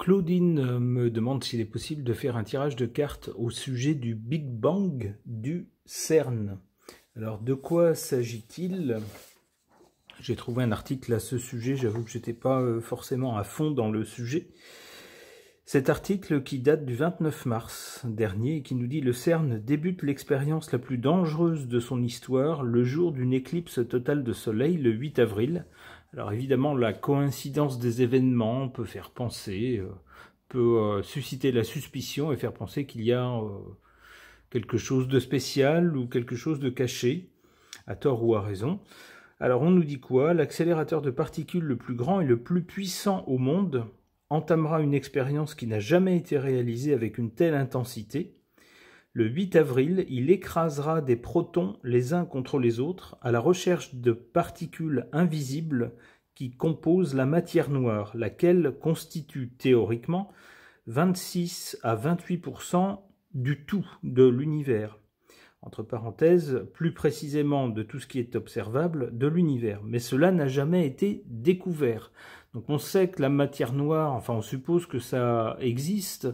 Claudine me demande s'il est possible de faire un tirage de cartes au sujet du Big Bang du CERN. Alors, de quoi s'agit-il? J'ai trouvé un article à ce sujet, j'avoue que je n'étais pas forcément à fond dans le sujet. Cet article qui date du 29 mars dernier et qui nous dit « Le CERN débute l'expérience la plus dangereuse de son histoire le jour d'une éclipse totale de soleil le 8 avril ». Alors évidemment, la coïncidence des événements peut faire penser, peut susciter la suspicion et faire penser qu'il y a quelque chose de spécial ou quelque chose de caché, à tort ou à raison. Alors on nous dit quoi? L'accélérateur de particules le plus grand et le plus puissant au monde entamera une expérience qui n'a jamais été réalisée avec une telle intensité. Le 8 avril, il écrasera des protons les uns contre les autres à la recherche de particules invisibles qui composent la matière noire, laquelle constitue théoriquement 26 à 28% du tout de l'univers. Entre parenthèses, plus précisément de tout ce qui est observable de l'univers. Mais cela n'a jamais été découvert. Donc on sait que la matière noire, enfin on suppose que ça existe,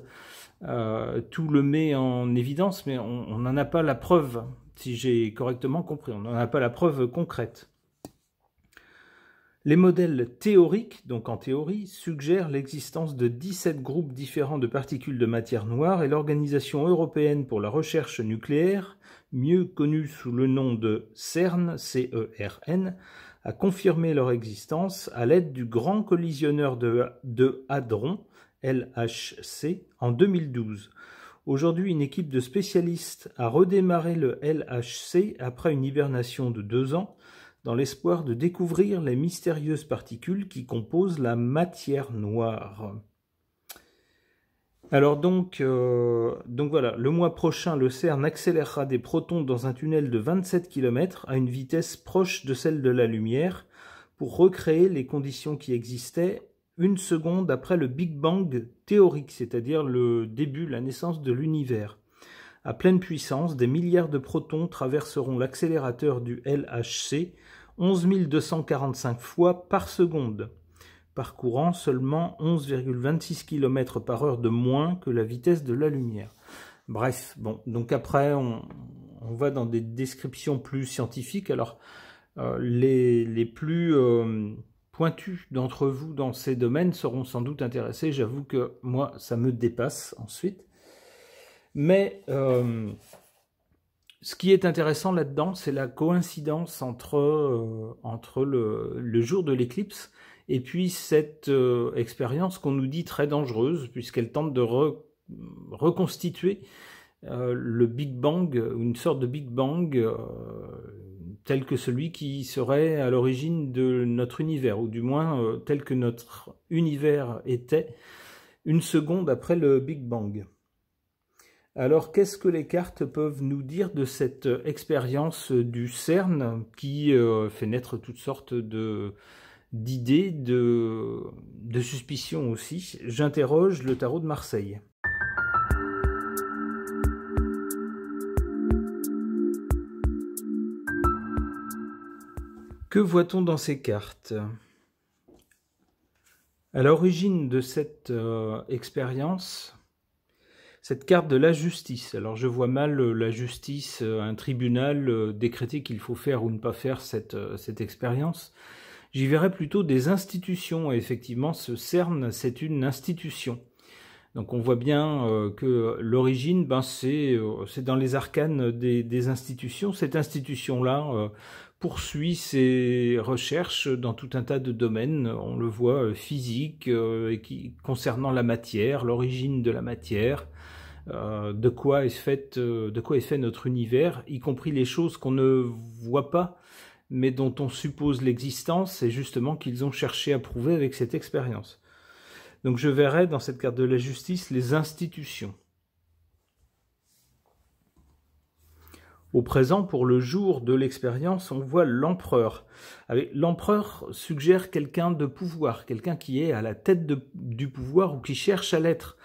tout le met en évidence, mais on n'en a pas la preuve, si j'ai correctement compris, on n'en a pas la preuve concrète. Les modèles théoriques, donc en théorie, suggèrent l'existence de 17 groupes différents de particules de matière noire et l'Organisation européenne pour la recherche nucléaire, mieux connue sous le nom de CERN, C-E-R-N, a confirmé leur existence à l'aide du Grand Collisionneur de Hadron, LHC, en 2012. Aujourd'hui, une équipe de spécialistes a redémarré le LHC après une hibernation de 2 ans, dans l'espoir de découvrir les mystérieuses particules qui composent la matière noire. Alors donc voilà, le mois prochain, le CERN accélérera des protons dans un tunnel de 27 km à une vitesse proche de celle de la lumière pour recréer les conditions qui existaient 1 seconde après le Big Bang théorique, c'est-à-dire le début, la naissance de l'univers. À pleine puissance, des milliards de protons traverseront l'accélérateur du LHC 11 245 fois par seconde, parcourant seulement 11,26 km par heure de moins que la vitesse de la lumière. Bref, bon, donc après on va dans des descriptions plus scientifiques. Alors les plus pointus d'entre vous dans ces domaines seront sans doute intéressés. J'avoue que moi ça me dépasse ensuite. Mais ce qui est intéressant là-dedans, c'est la coïncidence entre le jour de l'éclipse et puis cette expérience qu'on nous dit très dangereuse, puisqu'elle tente de reconstituer le Big Bang, une sorte de Big Bang tel que celui qui serait à l'origine de notre univers, ou du moins tel que notre univers était 1 seconde après le Big Bang. Alors, qu'est-ce que les cartes peuvent nous dire de cette expérience du CERN qui fait naître toutes sortes d'idées, de suspicions aussi? J'interroge le tarot de Marseille. Que voit-on dans ces cartes? À l'origine de cette expérience, cette carte de la justice. Alors je vois mal la justice, un tribunal décréter qu'il faut faire ou ne pas faire cette expérience. J'y verrais plutôt des institutions. Et effectivement, ce CERN, c'est une institution. Donc on voit bien que l'origine, c'est dans les arcanes des institutions. Cette institution-là poursuit ses recherches dans tout un tas de domaines. On le voit physique, concernant la matière, l'origine de la matière, de quoi est fait notre univers, y compris les choses qu'on ne voit pas, mais dont on suppose l'existence, c'est justement qu'ils ont cherché à prouver avec cette expérience. Donc je verrai dans cette carte de la justice les institutions. Au présent, pour le jour de l'expérience, on voit l'empereur. L'empereur suggère quelqu'un de pouvoir, quelqu'un qui est à la tête du pouvoir ou qui cherche à l'être.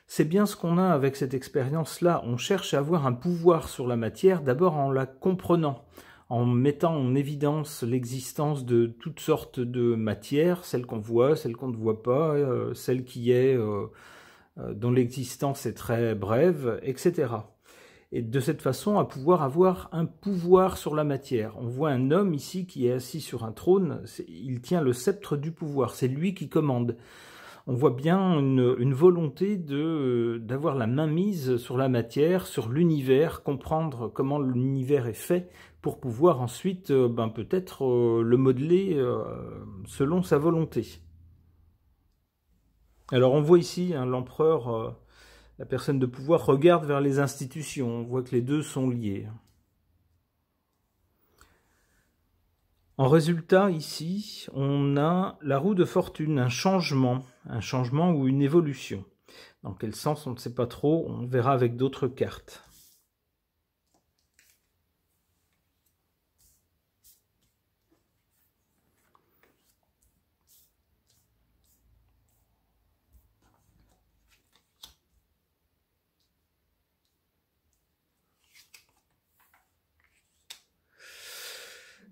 C'est bien ce qu'on a avec cette expérience-là. On cherche à avoir un pouvoir sur la matière, d'abord en la comprenant, en mettant en évidence l'existence de toutes sortes de matières, celles qu'on voit, celles qu'on ne voit pas, celles qui est dont l'existence est très brève, etc. Et de cette façon, à pouvoir avoir un pouvoir sur la matière. On voit un homme ici qui est assis sur un trône, il tient le sceptre du pouvoir, c'est lui qui commande. On voit bien une volonté d'avoir la main mise sur la matière, sur l'univers, comprendre comment l'univers est fait pour pouvoir ensuite peut-être le modeler selon sa volonté. Alors on voit ici l'empereur, la personne de pouvoir, regarde vers les institutions. On voit que les deux sont liés. En résultat, ici, on a la roue de fortune, un changement ou une évolution. Dans quel sens, on ne sait pas trop, on verra avec d'autres cartes.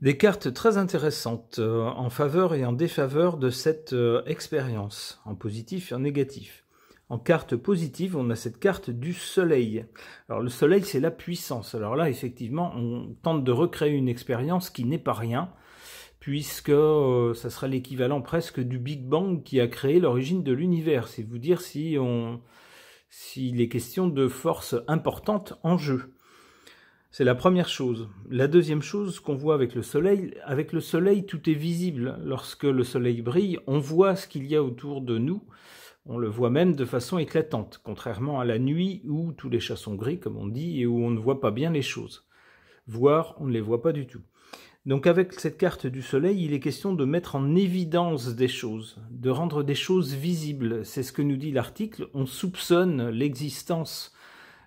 Des cartes très intéressantes en faveur et en défaveur de cette expérience, en positif et en négatif. En carte positive, on a cette carte du soleil. Alors le soleil, c'est la puissance. Alors là, effectivement, on tente de recréer une expérience qui n'est pas rien, puisque ça sera l'équivalent presque du Big Bang qui a créé l'origine de l'univers. C'est vous dire s'il est question de force importante en jeu. C'est la première chose. La deuxième chose qu'on voit avec le soleil, tout est visible. Lorsque le soleil brille, on voit ce qu'il y a autour de nous. On le voit même de façon éclatante, contrairement à la nuit où tous les chats sont gris, comme on dit, et où on ne voit pas bien les choses. Voire, on ne les voit pas du tout. Donc avec cette carte du soleil, il est question de mettre en évidence des choses, de rendre des choses visibles. C'est ce que nous dit l'article. On soupçonne l'existence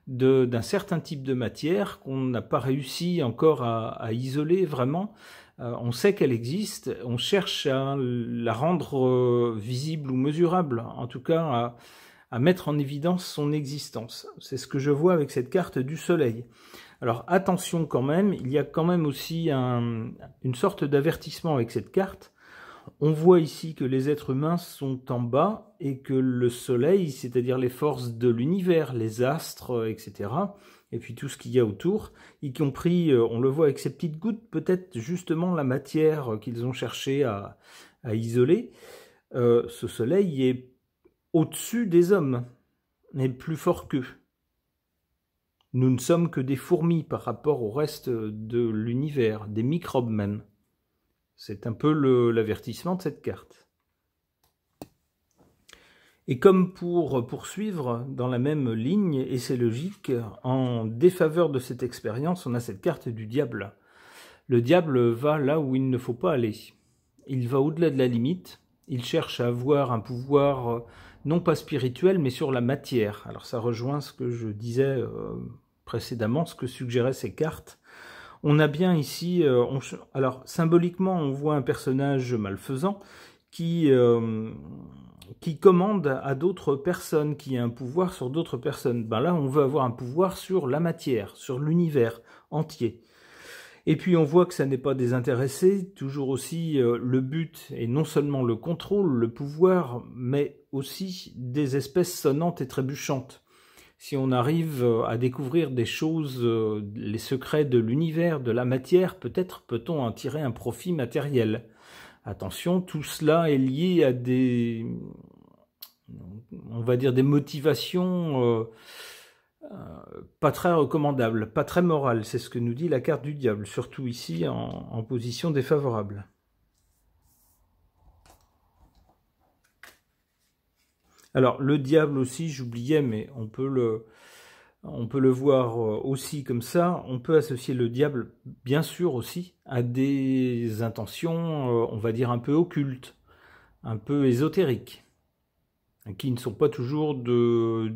d'un certain type de matière qu'on n'a pas réussi encore à isoler vraiment. On sait qu'elle existe, on cherche à la rendre visible ou mesurable, en tout cas à mettre en évidence son existence. C'est ce que je vois avec cette carte du soleil. Alors attention quand même, il y a quand même aussi une sorte d'avertissement avec cette carte. On voit ici que les êtres humains sont en bas et que le soleil, c'est-à-dire les forces de l'univers, les astres, etc., et puis tout ce qu'il y a autour, y compris, on le voit avec ces petites gouttes, peut-être justement la matière qu'ils ont cherché à isoler, ce soleil est au-dessus des hommes, mais plus fort qu'eux. Nous ne sommes que des fourmis par rapport au reste de l'univers, des microbes même. C'est un peu l'avertissement de cette carte. Et comme pour poursuivre dans la même ligne, et c'est logique, en défaveur de cette expérience, on a cette carte du diable. Le diable va là où il ne faut pas aller. Il va au-delà de la limite, il cherche à avoir un pouvoir non pas spirituel, mais sur la matière. Alors ça rejoint ce que je disais précédemment, ce que suggéraient ces cartes. On a bien ici, alors symboliquement, on voit un personnage malfaisant qui commande à d'autres personnes, qui a un pouvoir sur d'autres personnes. Ben là, on veut avoir un pouvoir sur la matière, sur l'univers entier. Et puis on voit que ça n'est pas désintéressé, toujours aussi le but est non seulement le contrôle, le pouvoir, mais aussi des espèces sonnantes et trébuchantes. Si on arrive à découvrir des choses, les secrets de l'univers, de la matière, peut-être peut-on en tirer un profit matériel. Attention, tout cela est lié à des, on va dire, des motivations pas très recommandables, pas très morales. C'est ce que nous dit la carte du diable, surtout ici en position défavorable. Alors, le diable aussi, j'oubliais, mais on peut le voir aussi comme ça. On peut associer le diable, bien sûr aussi, à des intentions, on va dire, un peu occultes, un peu ésotériques, qui ne sont pas toujours de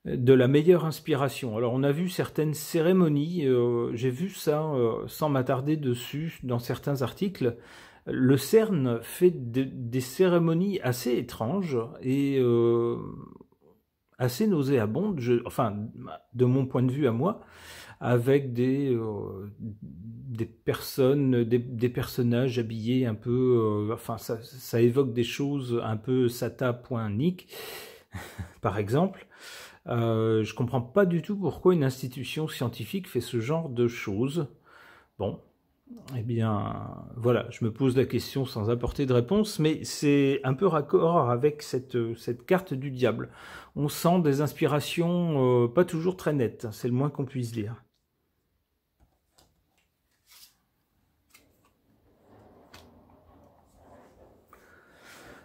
la meilleure inspiration. Alors, on a vu certaines cérémonies, j'ai vu ça sans m'attarder dessus dans certains articles. Le CERN fait des cérémonies assez étranges et assez nauséabonde, enfin, de mon point de vue à moi, avec des personnes, des personnages habillés un peu, enfin, ça évoque des choses un peu sata.nick, par exemple. Je comprends pas du tout pourquoi une institution scientifique fait ce genre de choses. Bon, eh bien, voilà, je me pose la question sans apporter de réponse, mais c'est un peu raccord avec cette carte du diable. On sent des inspirations pas toujours très nettes, c'est le moins qu'on puisse dire.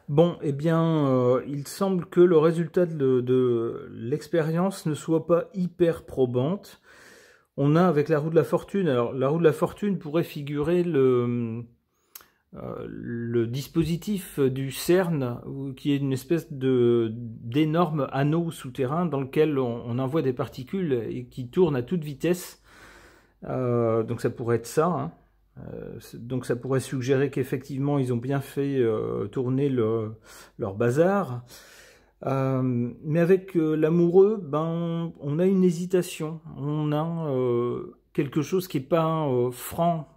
Bon, eh bien, il semble que le résultat de l'expérience ne soit pas hyper probante. On a avec la roue de la fortune, alors la roue de la fortune pourrait figurer le dispositif du CERN, qui est une espèce d'énorme anneau souterrain dans lequel on envoie des particules et qui tournent à toute vitesse. Donc ça pourrait être ça, hein. Donc ça pourrait suggérer qu'effectivement ils ont bien fait tourner leur bazar. Mais avec l'amoureux, ben, on a une hésitation, on a quelque chose qui n'est pas franc.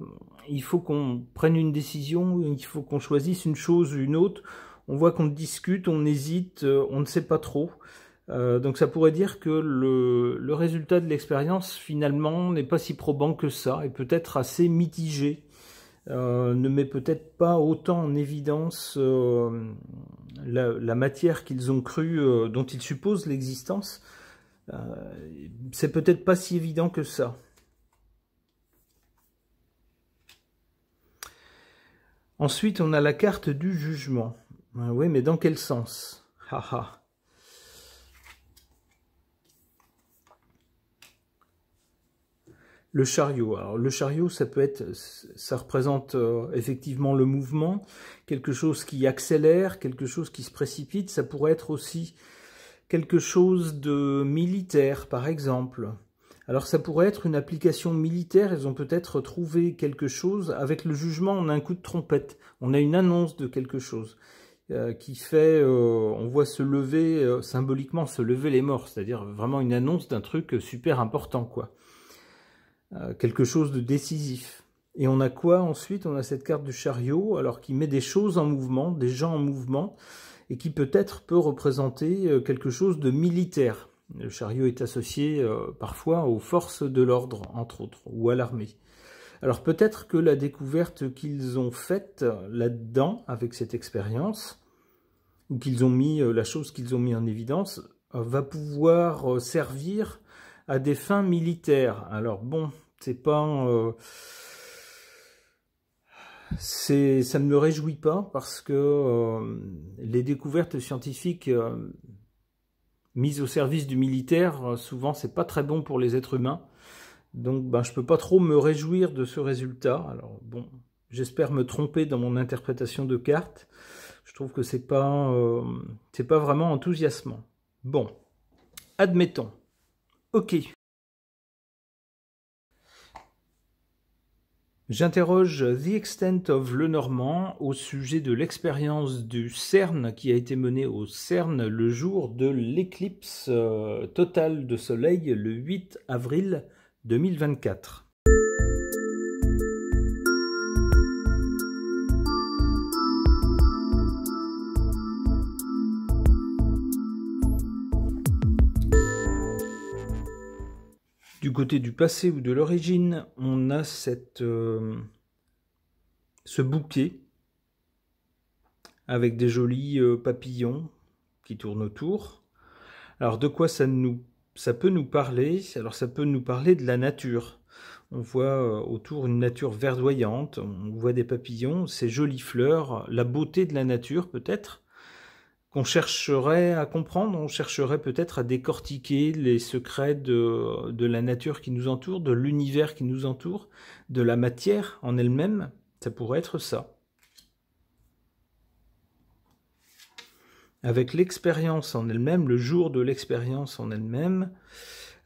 Il faut qu'on prenne une décision, il faut qu'on choisisse une chose ou une autre. On voit qu'on discute, on hésite, on ne sait pas trop. Donc ça pourrait dire que le résultat de l'expérience finalement n'est pas si probant que ça, et peut-être assez mitigé, ne met peut-être pas autant en évidence la matière qu'ils ont cru, dont ils supposent l'existence. C'est peut-être pas si évident que ça. Ensuite, on a la carte du jugement. Oui, mais dans quel sens? Haha. Le chariot. Alors le chariot, ça représente effectivement le mouvement, quelque chose qui accélère, quelque chose qui se précipite. Ça pourrait être aussi quelque chose de militaire, par exemple. Alors ça pourrait être une application militaire. Ils ont peut-être trouvé quelque chose. Avec le jugement, on a un coup de trompette. On a une annonce de quelque chose qui fait, on voit se lever, symboliquement se lever les morts. C'est-à-dire vraiment une annonce d'un truc super important, quoi. Quelque chose de décisif. Et on a quoi ensuite? On a cette carte du chariot, alors qui met des choses en mouvement, des gens en mouvement, et qui peut-être peut représenter quelque chose de militaire. Le chariot est associé parfois aux forces de l'ordre, entre autres, ou à l'armée. Alors peut-être que la découverte qu'ils ont faite là-dedans, avec cette expérience, ou qu'ils ont mis, la chose qu'ils ont mis en évidence, va pouvoir servir à des fins militaires. Alors bon, c'est pas... ça ne me réjouit pas parce que les découvertes scientifiques mises au service du militaire, souvent c'est pas très bon pour les êtres humains. Donc ben, je peux pas trop me réjouir de ce résultat. Alors bon, j'espère me tromper dans mon interprétation de carte. Je trouve que c'est pas vraiment enthousiasmant. Bon, admettons. Ok. J'interroge The Extent of Lenormand au sujet de l'expérience du CERN qui a été menée au CERN le jour de l'éclipse totale de soleil le 8 avril 2024. Du côté du passé ou de l'origine, on a ce bouquet avec des jolis papillons qui tournent autour. Alors de quoi ça peut nous parler? Alors ça peut nous parler de la nature. On voit autour une nature verdoyante, on voit des papillons, ces jolies fleurs, la beauté de la nature peut-être, qu'on chercherait à comprendre, on chercherait peut-être à décortiquer les secrets de la nature qui nous entoure, de l'univers qui nous entoure, de la matière en elle-même. Ça pourrait être ça. Avec l'expérience en elle-même, le jour de l'expérience en elle-même,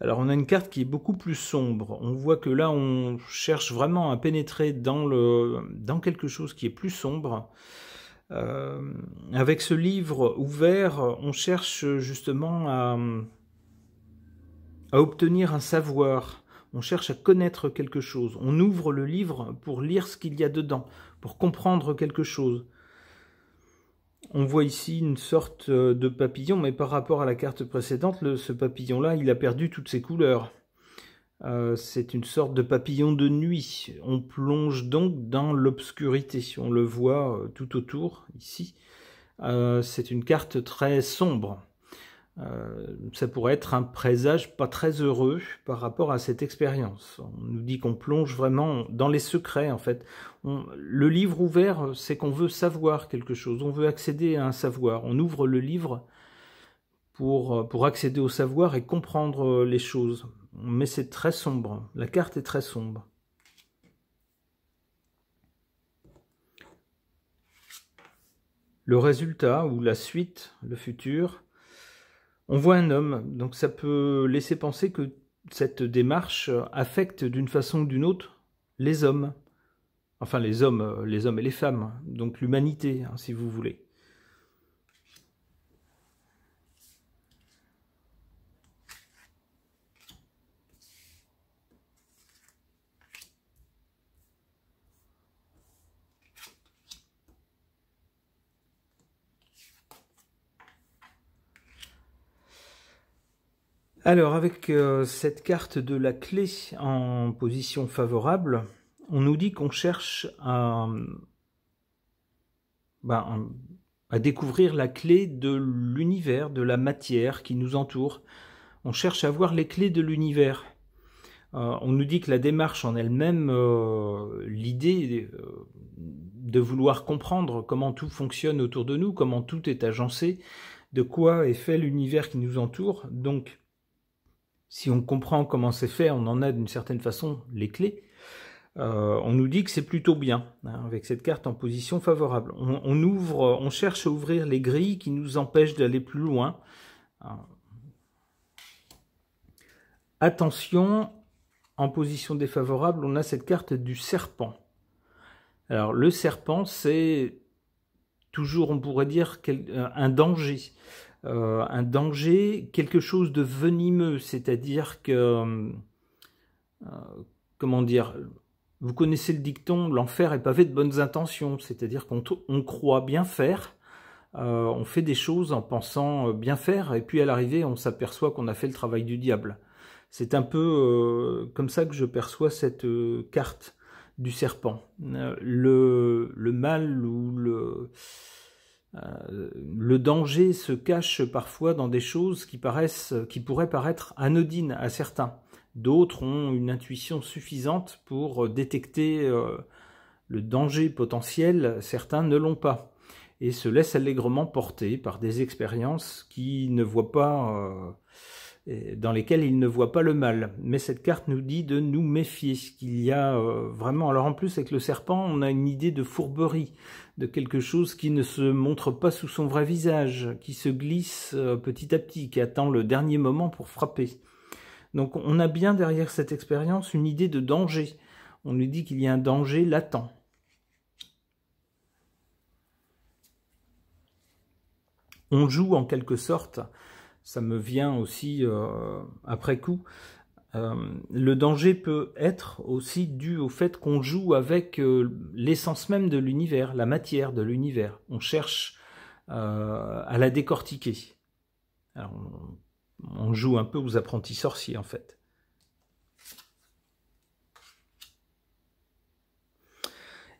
alors on a une carte qui est beaucoup plus sombre. On voit que là on cherche vraiment à pénétrer dans quelque chose qui est plus sombre. Avec ce livre ouvert, on cherche justement à obtenir un savoir. On cherche à connaître quelque chose. On ouvre le livre pour lire ce qu'il y a dedans, pour comprendre quelque chose. On voit ici une sorte de papillon, mais par rapport à la carte précédente, ce papillon-là, il a perdu toutes ses couleurs. C'est une sorte de papillon de nuit. On plonge donc dans l'obscurité. On le voit tout autour, ici. C'est une carte très sombre. Ça pourrait être un présage pas très heureux par rapport à cette expérience. On nous dit qu'on plonge vraiment dans les secrets, en fait. Le livre ouvert, c'est qu'on veut savoir quelque chose, on veut accéder à un savoir. On ouvre le livre pour accéder au savoir et comprendre les choses. Mais c'est très sombre, la carte est très sombre. Le résultat, ou la suite, le futur... On voit un homme, donc ça peut laisser penser que cette démarche affecte d'une façon ou d'une autre les hommes. Enfin les hommes et les femmes, donc l'humanité, hein, si vous voulez. Alors, avec cette carte de la clé en position favorable, on nous dit qu'on cherche à découvrir la clé de l'univers, de la matière qui nous entoure. On cherche à voir les clés de l'univers. On nous dit que la démarche en elle-même, l'idée de vouloir comprendre comment tout fonctionne autour de nous, comment tout est agencé, de quoi est fait l'univers qui nous entoure, donc... Si on comprend comment c'est fait, on en a d'une certaine façon les clés. On nous dit que c'est plutôt bien, hein, avec cette carte en position favorable. On cherche à ouvrir les grilles qui nous empêchent d'aller plus loin. Attention, en position défavorable, on a cette carte du serpent. Alors le serpent, c'est toujours, on pourrait dire, un danger. Quelque chose de venimeux, c'est-à-dire que, comment dire, vous connaissez le dicton, l'enfer est pavé de bonnes intentions, c'est-à-dire qu'on croit bien faire, on fait des choses en pensant bien faire, et puis à l'arrivée, on s'aperçoit qu'on a fait le travail du diable. C'est un peu comme ça que je perçois cette carte du serpent. Le mal ou le danger se cache parfois dans des choses qui pourraient paraître anodines à certains. D'autres ont une intuition suffisante pour détecter le danger potentiel, certains ne l'ont pas, et se laissent allègrement porter par des expériences qui ne voient pas, dans lesquelles ils ne voient pas le mal. Mais cette carte nous dit de nous méfier, qu'il y a vraiment... Alors en plus, avec le serpent, on a une idée de fourberie, de quelque chose qui ne se montre pas sous son vrai visage, qui se glisse petit à petit, qui attend le dernier moment pour frapper. Donc on a bien derrière cette expérience une idée de danger. On nous dit qu'il y a un danger latent. On joue en quelque sorte, ça me vient aussi après coup, le danger peut être aussi dû au fait qu'on joue avec l'essence même de l'univers, la matière de l'univers. On cherche à la décortiquer. Alors, on joue un peu aux apprentis sorciers en fait.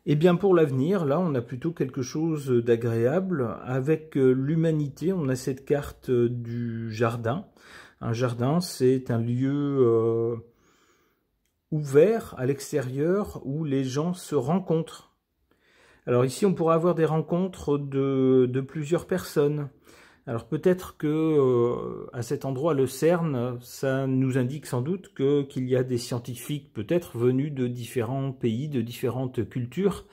Et bien pour l'avenir, là on a plutôt quelque chose d'agréable. Avec l'humanité, on a cette carte du jardin. Un jardin, c'est un lieu ouvert à l'extérieur où les gens se rencontrent. Alors ici, on pourra avoir des rencontres de plusieurs personnes. Alors peut-être que à cet endroit, le CERN, ça nous indique sans doute qu'il y a des scientifiques peut-être venus de différents pays, de différentes cultures,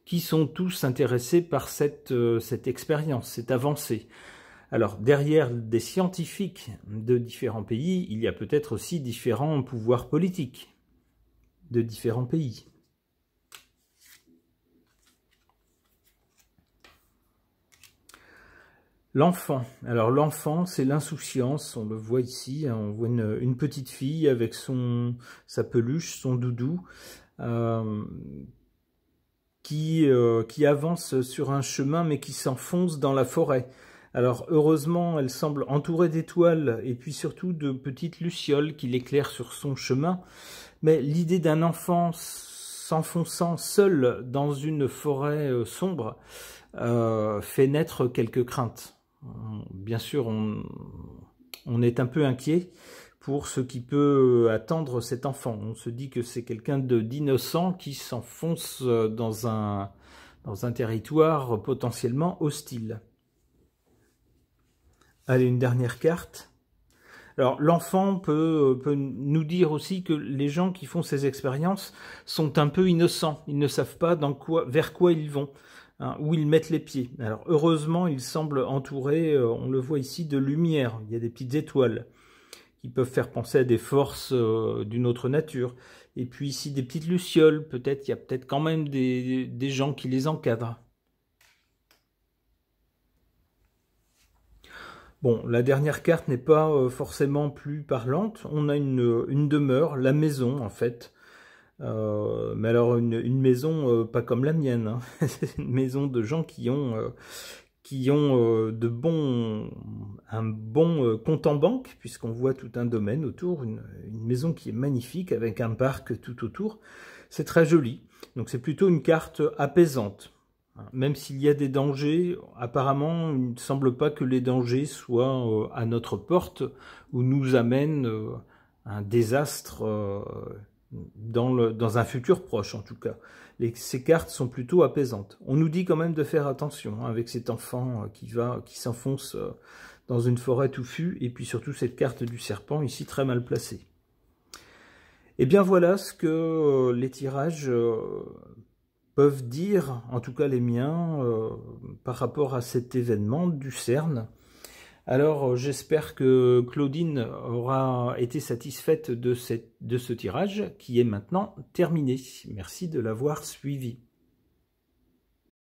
qui sont tous intéressés par cette expérience, cette avancée. Alors derrière des scientifiques de différents pays, il y a peut-être aussi différents pouvoirs politiques de différents pays. L'enfant. Alors l'enfant, c'est l'insouciance, on le voit ici, hein, on voit une petite fille avec sa peluche, son doudou, qui avance sur un chemin mais qui s'enfonce dans la forêt. Alors heureusement, elle semble entourée d'étoiles et puis surtout de petites lucioles qui l'éclairent sur son chemin. Mais l'idée d'un enfant s'enfonçant seul dans une forêt sombre fait naître quelques craintes. Bien sûr, on est un peu inquiet pour ce qui peut attendre cet enfant. On se dit que c'est quelqu'un d'innocent qui s'enfonce dans un territoire potentiellement hostile. Allez, une dernière carte. Alors, l'enfant peut nous dire aussi que les gens qui font ces expériences sont un peu innocents. Ils ne savent pas vers quoi ils vont, hein, où ils mettent les pieds. Alors, heureusement, il semble entouré, on le voit ici, de lumière. Il y a des petites étoiles qui peuvent faire penser à des forces d'une autre nature. Et puis ici, des petites lucioles. Peut-être, il y a peut-être quand même des gens qui les encadrent. Bon, la dernière carte n'est pas forcément plus parlante. On a une demeure, la maison en fait. Mais alors une maison pas comme la mienne, hein. C'est une maison de gens qui ont un bon compte en banque, puisqu'on voit tout un domaine autour, une maison qui est magnifique avec un parc tout autour. C'est très joli. Donc c'est plutôt une carte apaisante. Même s'il y a des dangers, apparemment, il ne semble pas que les dangers soient à notre porte ou nous amènent un désastre dans un futur proche, en tout cas. Ces cartes sont plutôt apaisantes. On nous dit quand même de faire attention, hein, avec cet enfant qui s'enfonce dans une forêt touffue, et puis surtout cette carte du serpent, ici très mal placée. Et bien voilà ce que les tirages peuvent dire, en tout cas les miens, par rapport à cet événement du CERN. Alors j'espère que Claudine aura été satisfaite de ce tirage qui est maintenant terminé. Merci de l'avoir suivi.